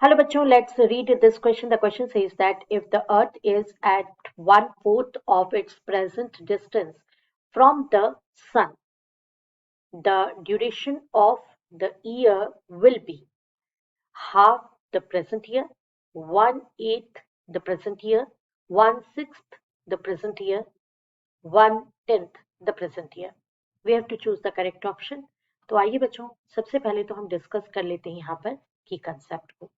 Hello, bachcho. Let's read this question. The question says that if the Earth is at 1/4 of its present distance from the Sun, the duration of the year will be half the present year, 1/8 the present year, 1/6 the present year, 1/10 the present year. We have to choose the correct option. तो आइए बच्चों, सबसे पहले तो हम discuss कर लेते हैं यहाँ पर की कंसेप्ट को.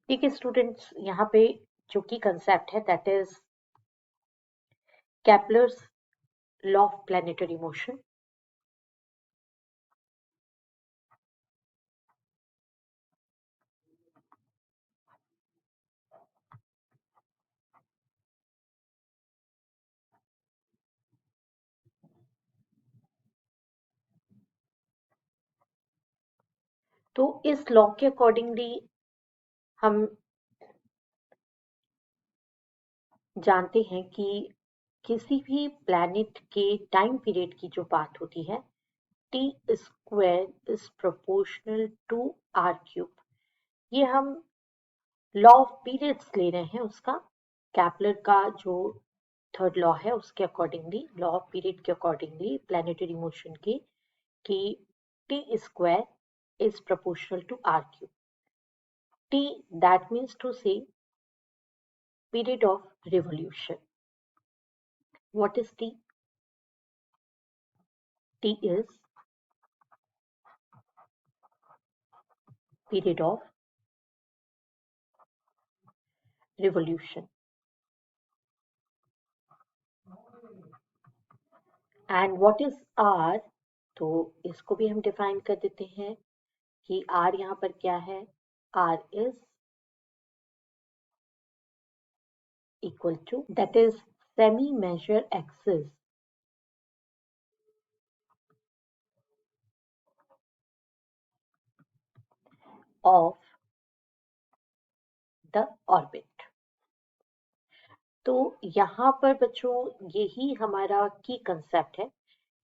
ठीक है स्टूडेंट्स, यहाँ पे जो की कंसेप्ट है that is Kepler's law of planetary motion. तो इस लॉ के अकॉर्डिंगली हम जानते हैं कि किसी भी प्लैनेट के टाइम पीरियड की जो बात होती है T square is proportional to R cube. ये हम लॉ ऑफ पीरियड्स ले रहे हैं उसका, कैपलर का जो थर्ड लॉ है उसके अकॉर्डिंगली, लॉ ऑफ पीरियड के अकॉर्डिंगली प्लैनेटरी मोशन की कि T square is proportional to r cube. T, that means to say period of revolution. What is T? T is period of revolution. And what is R? तो इसको भी हम define कर देते हैं कि R यहाँ पर क्या है. R is equal to, that is semi measure axis of the orbit. तो यहाँ पर बच्चों यही हमारा की कंसेप्ट है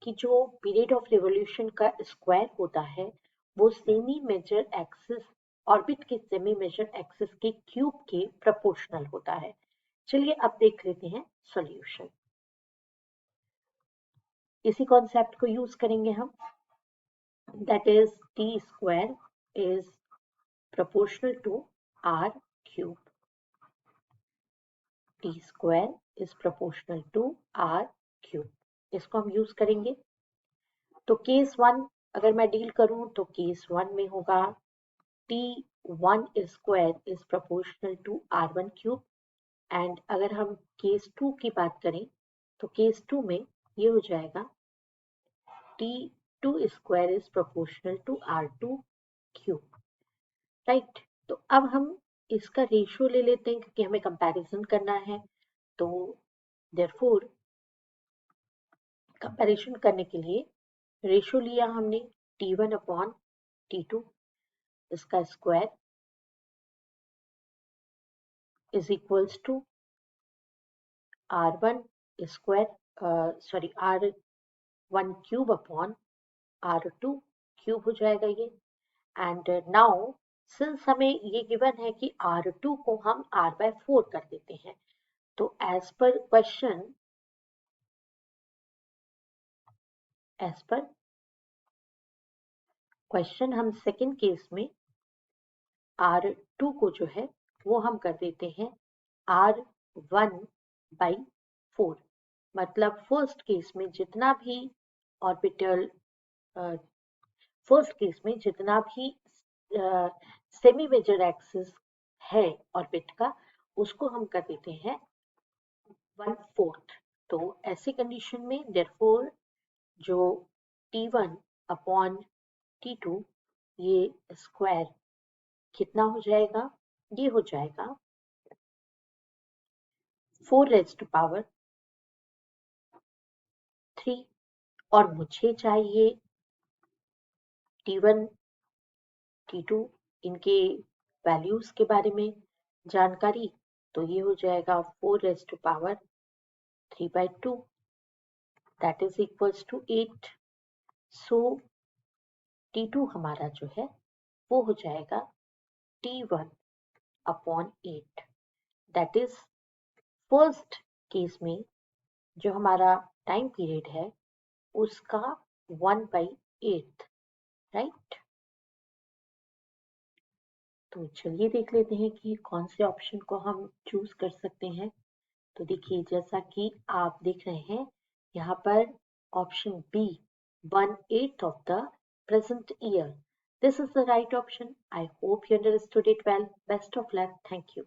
कि जो पीरियड ऑफ रिवॉल्यूशन का स्क्वायर होता है वो सेमी मेजर एक्सिस, ऑर्बिट के सेमी मेजर एक्सिस के क्यूब के प्रोपोर्शनल होता है. चलिए अब देख लेते हैं सॉल्यूशन. इसी कॉन्सेप्ट को यूज करेंगे हम, that is T square is proportional to R cube. T square is proportional to R cube. इसको हम यूज करेंगे. तो केस वन अगर मैं डील करूं तो केस वन में होगा T one square is proportional to R one cube. And अगर हम केस टू की बात करें तो केस टू में ये हो जाएगा T two square is proportional to R two cube. Right. तो अब हम इसका रेशियो ले लेते हैं क्योंकि हमें कंपैरिजन करना है. तो देयरफॉर कंपैरिजन करने के लिए रेशियो लिया हमने T1 अपॉन T2, इसका square is equals to R1 square, sorry R1 cube upon R2 cube हो जाएगा ये. एंड नाउ सिंस हमें ये गिवन है कि R2 को हम R/4 कर देते हैं, तो एज पर क्वेश्चन हम सेकंड केस में R2 को जो है वो हम कर देते हैं R1/4. मतलब फर्स्ट केस में जितना भी ऑर्बिटल, फर्स्ट केस में जितना भी सेमी मेजर एक्सिस है ऑर्बिट का उसको हम कर देते हैं 1/4. तो ऐसी कंडीशन में देयरफॉर जो T1 अपॉन T2 ये स्क्वायर कितना हो जाएगा, ये हो जाएगा 4⁻³ और मुझे चाहिए T1 T2 इनके वैल्यूज के बारे में जानकारी. तो ये हो जाएगा 4⁻³ that is equals to 8। So T2 हमारा जो है वो हो जाएगा T1 upon 8। That is first case में जो हमारा टाइम पीरियड है उसका 1/8, राइट। तो चलिए देख लेते हैं कि कौन से ऑप्शन को हम चूज कर सकते हैं। तो देखिए जैसा कि आप देख रहे हैं यहाँ पर option B 1/8 of the present year. This is the right option. I hope you understood it well. Best of luck. Thank you.